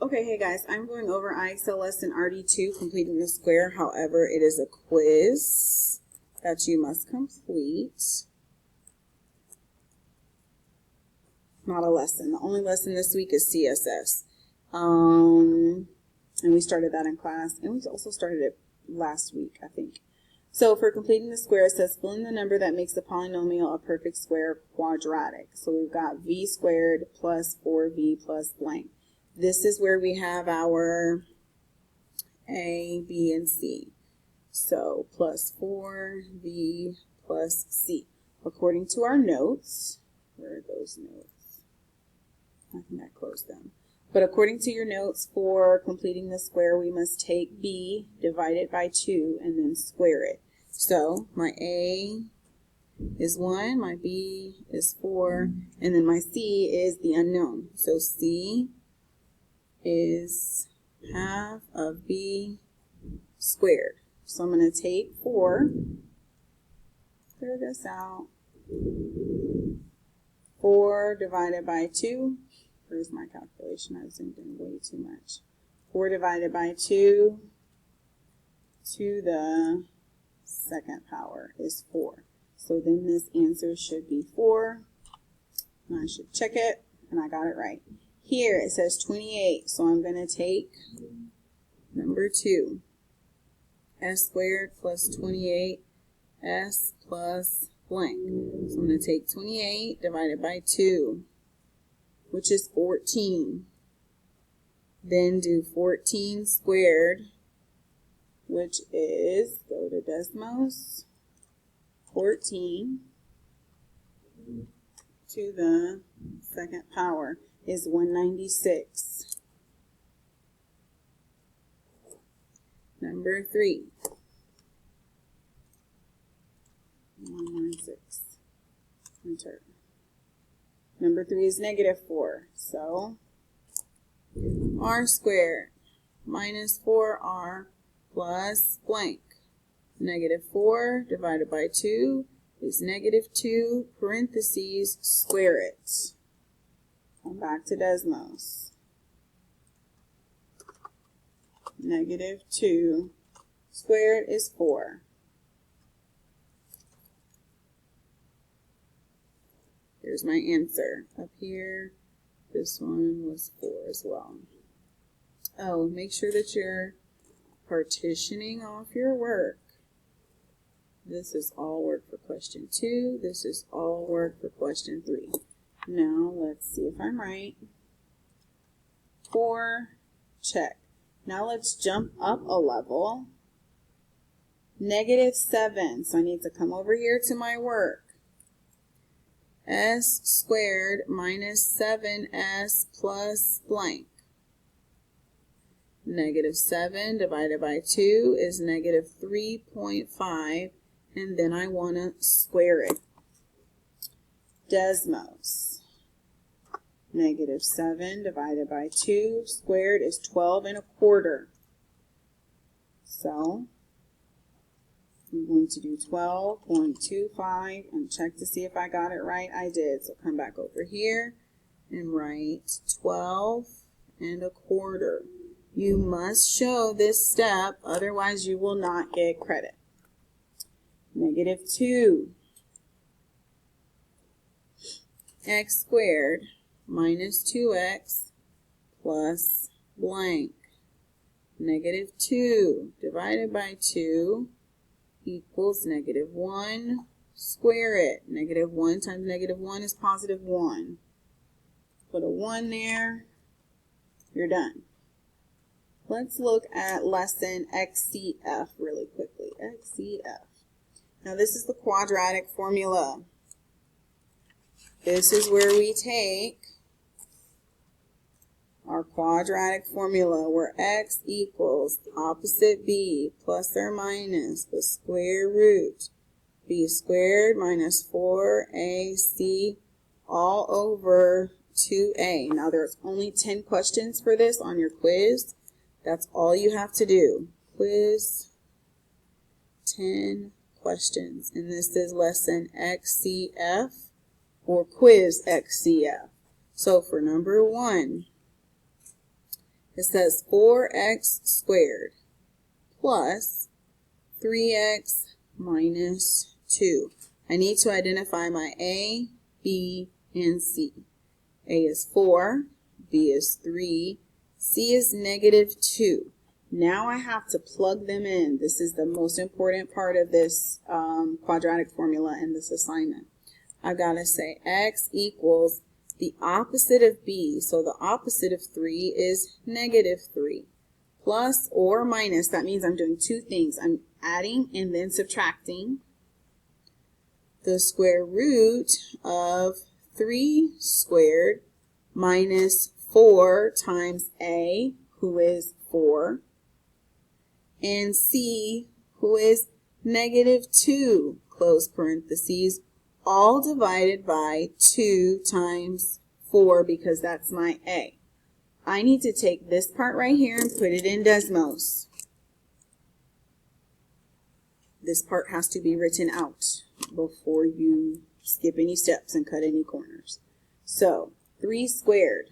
Okay, hey guys, I'm going over IXL lesson RD2, completing the square. However, it is a quiz that you must complete. Not a lesson. The only lesson this week is CSS. And we started that in class, and we also started it last week, I think. So for completing the square, it says fill in the number that makes the polynomial a perfect square quadratic. So we've got v squared plus 4v plus blank. This is where we have our A, B, and C. So plus 4v plus C. According to our notes, where are those notes? I think I closed them. But according to your notes, for completing the square, we must take b, divide it by 2, and then square it. So my A is 1, my B is 4, and then my C is the unknown. So C is half of b squared. So I'm going to take 4, clear this out, 4 divided by 2. Where's my calculation? I zoomed in way too much. 4 divided by 2 to the second power is 4. So then this answer should be 4. And I should check it, and I got it right. Here it says 28, so I'm going to take number 2. S squared plus 28, S plus blank. So I'm going to take 28 divided by 2, which is 14. Then do 14 squared, which is, go to Desmos, 14 to the second power is 196. Number 3. 196. Enter. Number 3 is negative 4. So r squared minus 4r plus blank. Negative 4 divided by 2 is negative 2, parentheses, square it. Come back to Desmos. Negative 2 squared is 4. Here's my answer. Up here, this one was 4 as well. Oh, make sure that you're partitioning off your work. This is all work for question 2. This is all work for question 3. Now, let's see if I'm right. 4, check. Now let's jump up a level. Negative 7, so I need to come over here to my work. S squared minus 7s plus blank. Negative 7 divided by 2 is negative 3.5, and then I want to square it. Desmos. Negative 7 divided by 2 squared is 12 1/4. So I'm going to do 12.25 and check to see if I got it right. I did. So come back over here and write 12 1/4. You must show this step, otherwise you will not get credit. Negative 2. X squared minus 2x plus blank. Negative 2 divided by 2 equals negative 1. Square it. Negative 1 times negative 1 is positive 1. Put a 1 there. You're done. Let's look at lesson XCF really quickly. XCF. Now this is the quadratic formula. This is where we take our quadratic formula where x equals opposite b plus or minus the square root b squared minus 4ac all over 2a. Now there's only 10 questions for this on your quiz. That's all you have to do. Quiz, 10 questions. And this is lesson XCF or quiz XCF. So for number 1, It says 4x squared plus 3x minus 2. I need to identify my A, B, and C. A is 4, B is 3, C is negative 2. Now I have to plug them in. This is the most important part of this quadratic formula in this assignment. I've got to say x equals the opposite of b. So the opposite of 3 is negative 3. Plus or minus, that means I'm doing two things. I'm adding and then subtracting the square root of 3 squared minus 4 times a, who is 4, and c, who is negative 2, close parentheses, all divided by 2 times 4 because that's my a. I need to take this part right here and put it in Desmos. This part has to be written out before you skip any steps and cut any corners. So 3 squared,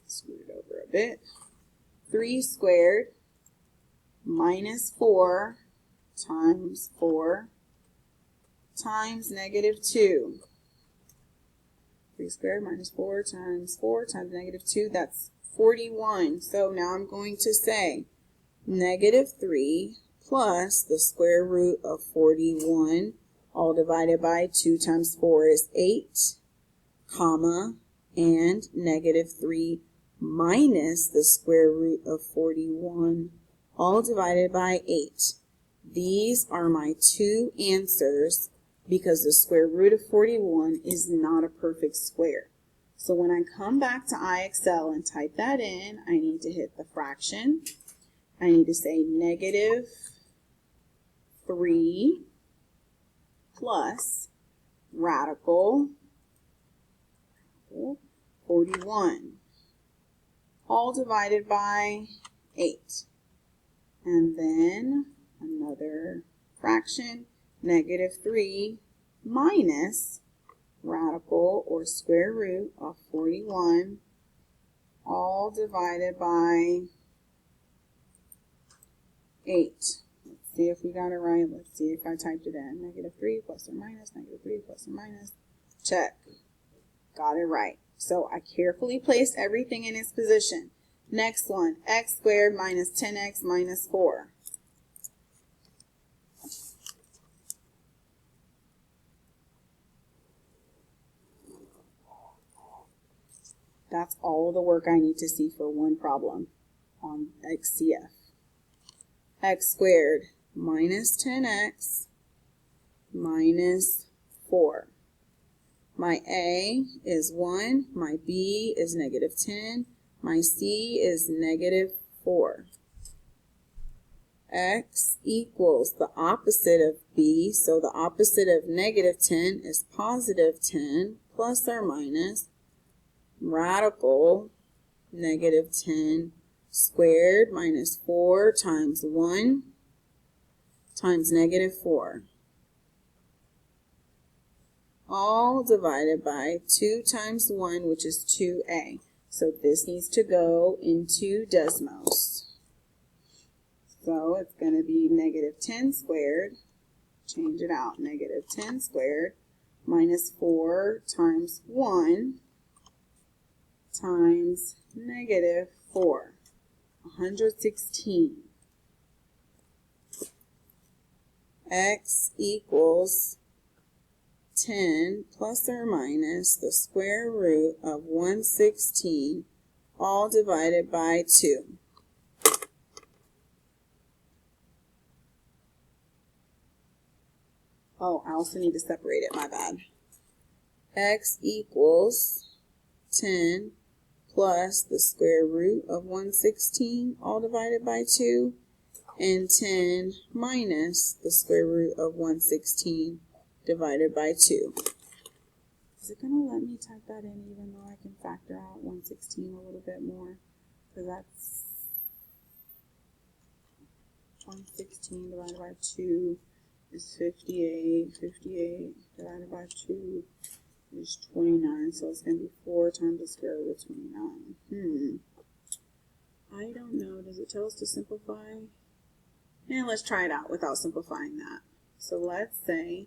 scoot it over a bit, 3 squared minus 4 times 4 times negative 2. 3 squared minus 4 times negative 2, that's 41. So now I'm going to say negative 3 plus the square root of 41, all divided by 2 times 4 is 8, comma, and negative 3 minus the square root of 41, all divided by 8. These are my two answers because the square root of 41 is not a perfect square. So when I come back to IXL and type that in, I need to hit the fraction. I need to say negative 3 plus radical 41, all divided by 8. And then another fraction, negative 3 minus radical or square root of 41, all divided by 8. Let's see if we got it right. Let's see if I typed it in. Negative 3 plus or minus, negative 3 plus or minus. Check. Got it right. So I carefully placed everything in its position. Next one, x squared minus 10x minus 4. That's all the work I need to see for one problem on XCF. X squared minus 10x minus 4. My A is 1, my B is negative 10, my C is negative 4. X equals the opposite of B, so the opposite of negative 10 is positive 10 plus or minus radical negative 10 squared minus 4 times 1 times negative 4. All divided by 2 times 1, which is 2a. So this needs to go into Desmos. So it's going to be negative 10 squared, change it out, negative 10 squared minus 4 times 1 times negative 4, 116. X equals 10 plus or minus the square root of 116, all divided by 2. Oh, I also need to separate it, my bad. X equals 10 plus the square root of 116, all divided by 2, and 10 minus the square root of 116 divided by 2. Is it going to let me type that in even though I can factor out 116 a little bit more? Because that's 116 divided by 2 is 58. 58 divided by 2 is 29, so it's going to be 4 times the square root of 29. I don't know. Does it tell us to simplify? And let's try it out without simplifying that. So let's say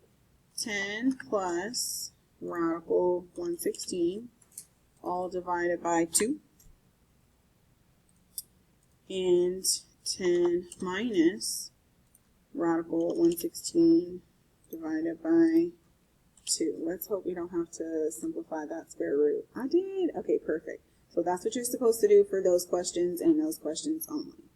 10 plus radical 116, all divided by 2. And 10 minus radical 116 divided by 2. Let's hope we don't have to simplify that square root. I did. Okay, perfect. So that's what you're supposed to do for those questions and those questions only.